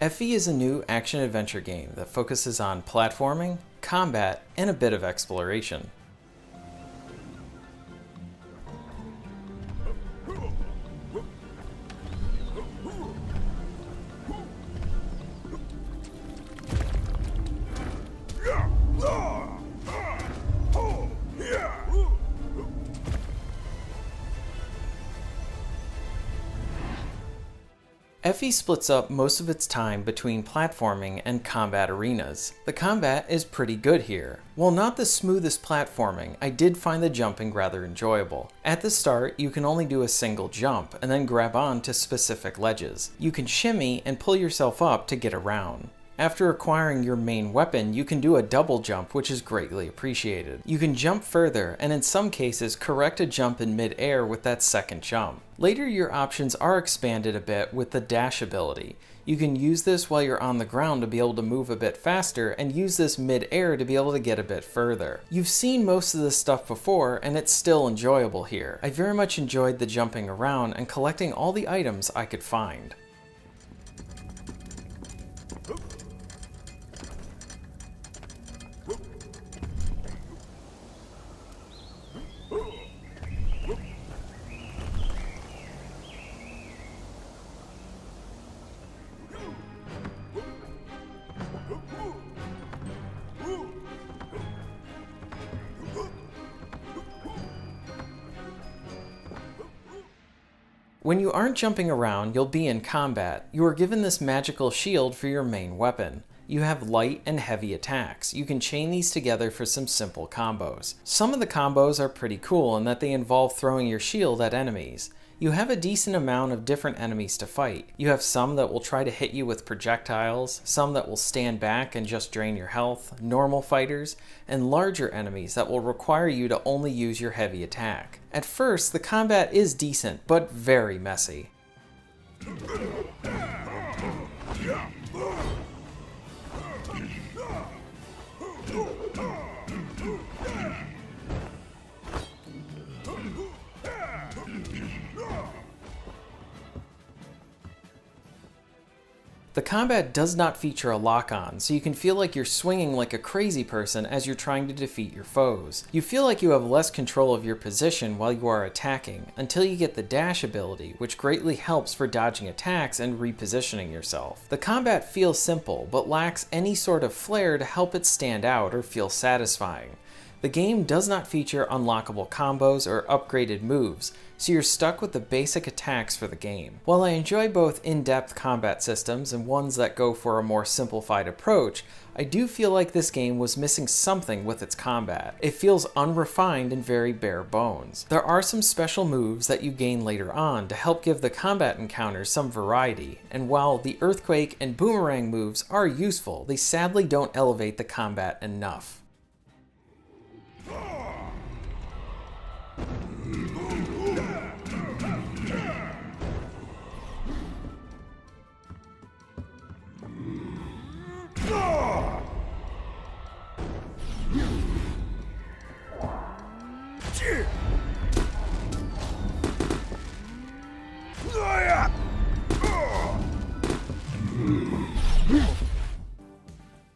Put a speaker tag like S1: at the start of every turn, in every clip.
S1: Effie is a new action-adventure game that focuses on platforming, combat, and a bit of exploration. Effie splits up most of its time between platforming and combat arenas. The combat is pretty good here. While not the smoothest platforming, I did find the jumping rather enjoyable. At the start, you can only do a single jump and then grab on to specific ledges. You can shimmy and pull yourself up to get around. After acquiring your main weapon, you can do a double jump, which is greatly appreciated. You can jump further, and in some cases, correct a jump in mid-air with that second jump. Later, your options are expanded a bit with the dash ability. You can use this while you're on the ground to be able to move a bit faster, and use this mid-air to be able to get a bit further. You've seen most of this stuff before, and it's still enjoyable here. I very much enjoyed the jumping around and collecting all the items I could find. When you aren't jumping around, you'll be in combat. You are given this magical shield for your main weapon. You have light and heavy attacks. You can chain these together for some simple combos. Some of the combos are pretty cool in that they involve throwing your shield at enemies. You have a decent amount of different enemies to fight. You have some that will try to hit you with projectiles, some that will stand back and just drain your health, normal fighters, and larger enemies that will require you to only use your heavy attack. At first, the combat is decent, but very messy. The combat does not feature a lock-on, so you can feel like you're swinging like a crazy person as you're trying to defeat your foes. You feel like you have less control of your position while you are attacking, until you get the dash ability, which greatly helps for dodging attacks and repositioning yourself. The combat feels simple, but lacks any sort of flair to help it stand out or feel satisfying. The game does not feature unlockable combos or upgraded moves, so you're stuck with the basic attacks for the game. While I enjoy both in-depth combat systems and ones that go for a more simplified approach, I do feel like this game was missing something with its combat. It feels unrefined and very bare bones. There are some special moves that you gain later on to help give the combat encounters some variety, and while the earthquake and boomerang moves are useful, they sadly don't elevate the combat enough.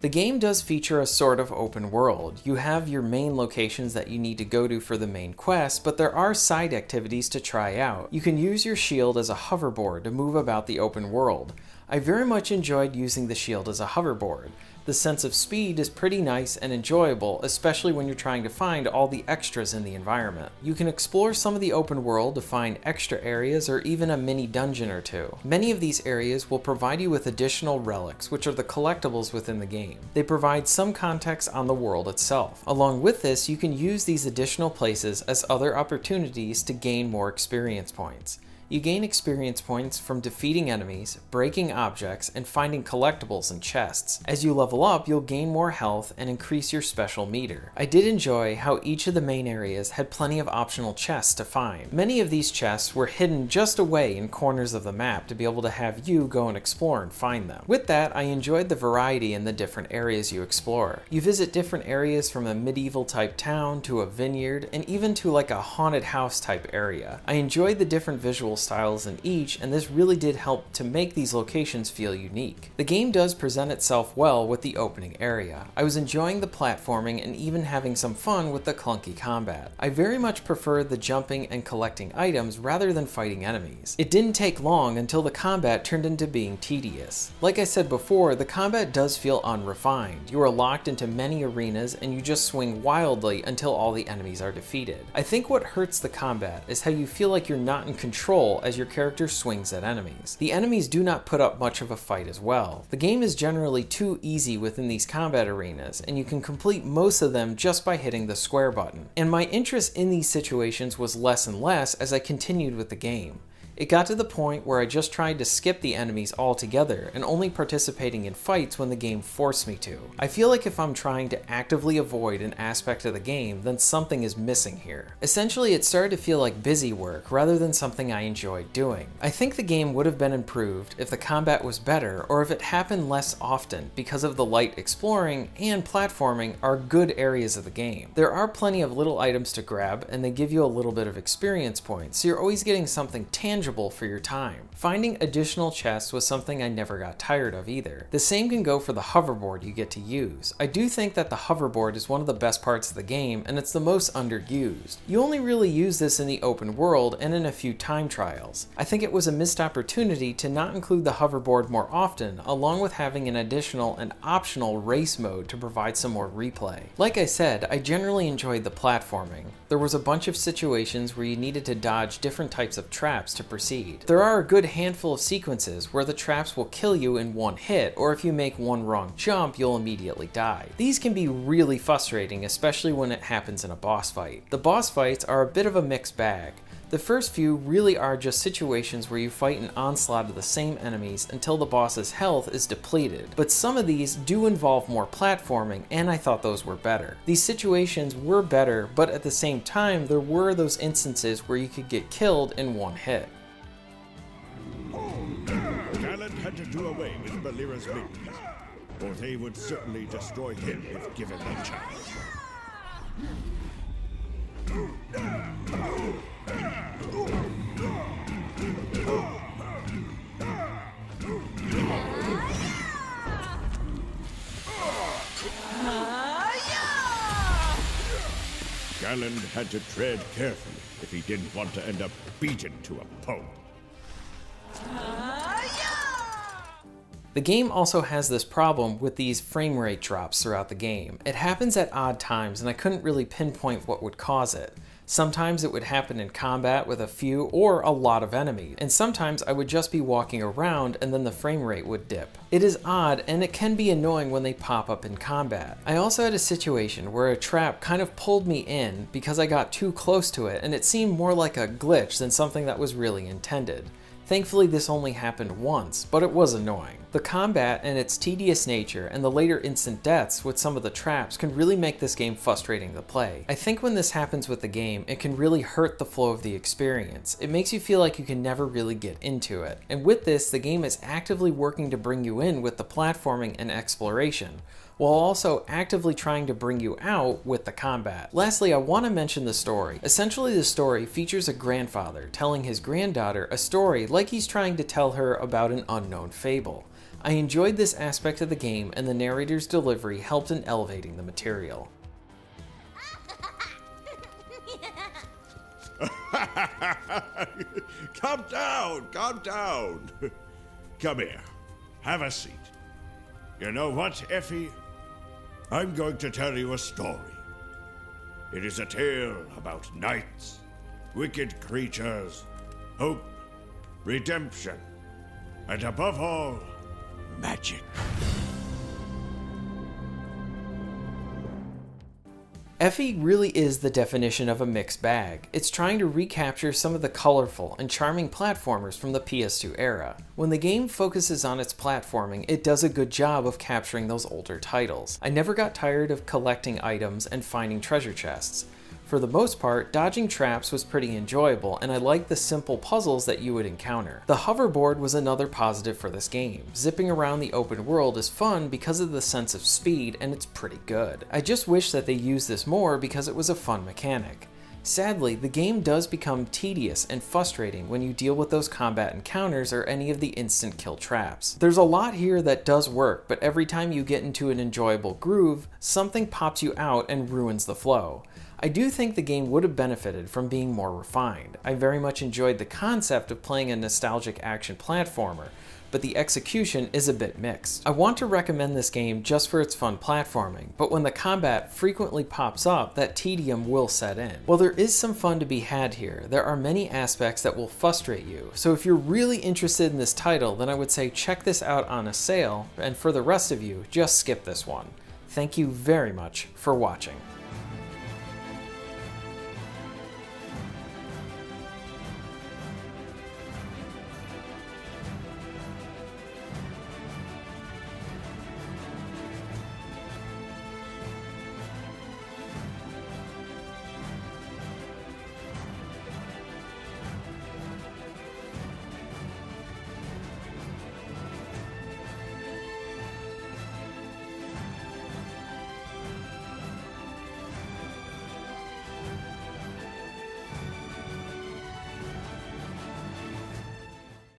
S1: The game does feature a sort of open world. You have your main locations that you need to go to for the main quest, but there are side activities to try out. You can use your shield as a hoverboard to move about the open world. I very much enjoyed using the shield as a hoverboard. The sense of speed is pretty nice and enjoyable, especially when you're trying to find all the extras in the environment. You can explore some of the open world to find extra areas or even a mini dungeon or two. Many of these areas will provide you with additional relics, which are the collectibles within the game. They provide some context on the world itself. Along with this, you can use these additional places as other opportunities to gain more experience points. You gain experience points from defeating enemies, breaking objects, and finding collectibles and chests. As you level up, you'll gain more health and increase your special meter. I did enjoy how each of the main areas had plenty of optional chests to find. Many of these chests were hidden just away in corners of the map to be able to have you go and explore and find them. With that, I enjoyed the variety in the different areas you explore. You visit different areas from a medieval type town to a vineyard and even to like a haunted house type area. I enjoyed the different visual level styles in each, and this really did help to make these locations feel unique. The game does present itself well with the opening area. I was enjoying the platforming and even having some fun with the clunky combat. I very much preferred the jumping and collecting items rather than fighting enemies. It didn't take long until the combat turned into being tedious. Like I said before, the combat does feel unrefined. You are locked into many arenas and you just swing wildly until all the enemies are defeated. I think what hurts the combat is how you feel like you're not in control as your character swings at enemies. The enemies do not put up much of a fight as well. The game is generally too easy within these combat arenas, and you can complete most of them just by hitting the square button. And my interest in these situations was less and less as I continued with the game. It got to the point where I just tried to skip the enemies altogether and only participating in fights when the game forced me to. I feel like if I'm trying to actively avoid an aspect of the game, then something is missing here. Essentially, it started to feel like busy work rather than something I enjoyed doing. I think the game would have been improved if the combat was better or if it happened less often, because of the light exploring and platforming are good areas of the game. There are plenty of little items to grab and they give you a little bit of experience points, so you're always getting something tangible for your time. Finding additional chests was something I never got tired of either. The same can go for the hoverboard you get to use. I do think that the hoverboard is one of the best parts of the game and it's the most underused. You only really use this in the open world and in a few time trials. I think it was a missed opportunity to not include the hoverboard more often, along with having an additional and optional race mode to provide some more replay. Like I said, I generally enjoyed the platforming. There was a bunch of situations where you needed to dodge different types of traps to proceed. There are a good handful of sequences where the traps will kill you in one hit, or if you make one wrong jump, you'll immediately die. These can be really frustrating, especially when it happens in a boss fight. The boss fights are a bit of a mixed bag. The first few really are just situations where you fight an onslaught of the same enemies until the boss's health is depleted, but some of these do involve more platforming, and I thought those were better. These situations were better, but at the same time, there were those instances where you could get killed in one hit.
S2: Gallant had to do away with Balira's minions, or they would certainly destroy him if given the chance. Galland had to tread carefully if he didn't want to end up beaten to a pulp.
S1: The game also has this problem with these frame rate drops throughout the game. It happens at odd times and I couldn't really pinpoint what would cause it. Sometimes it would happen in combat with a few or a lot of enemies, and sometimes I would just be walking around and then the frame rate would dip. It is odd and it can be annoying when they pop up in combat. I also had a situation where a trap kind of pulled me in because I got too close to it and it seemed more like a glitch than something that was really intended. Thankfully, this only happened once, but it was annoying. The combat and its tedious nature and the later instant deaths with some of the traps can really make this game frustrating to play. I think when this happens with the game, it can really hurt the flow of the experience. It makes you feel like you can never really get into it. And with this, the game is actively working to bring you in with the platforming and exploration, while also actively trying to bring you out with the combat. Lastly, I want to mention the story. Essentially, the story features a grandfather telling his granddaughter a story like he's trying to tell her about an unknown fable. I enjoyed this aspect of the game, and the narrator's delivery helped in elevating the material.
S2: Calm down, calm down. Come here, have a seat. You know what, Effie? I'm going to tell you a story. It is a tale about knights, wicked creatures, hope, redemption, and above all, magic.
S1: Effie really is the definition of a mixed bag. It's trying to recapture some of the colorful and charming platformers from the PS2 era. When the game focuses on its platforming, it does a good job of capturing those older titles. I never got tired of collecting items and finding treasure chests. For the most part, dodging traps was pretty enjoyable, and I liked the simple puzzles that you would encounter. The hoverboard was another positive for this game. Zipping around the open world is fun because of the sense of speed, and it's pretty good. I just wish that they used this more because it was a fun mechanic. Sadly, the game does become tedious and frustrating when you deal with those combat encounters or any of the instant kill traps. There's a lot here that does work, but every time you get into an enjoyable groove, something pops you out and ruins the flow. I do think the game would have benefited from being more refined. I very much enjoyed the concept of playing a nostalgic action platformer, but the execution is a bit mixed. I want to recommend this game just for its fun platforming, but when the combat frequently pops up, that tedium will set in. While there is some fun to be had here, there are many aspects that will frustrate you, so if you're really interested in this title, then I would say check this out on a sale, and for the rest of you, just skip this one. Thank you very much for watching.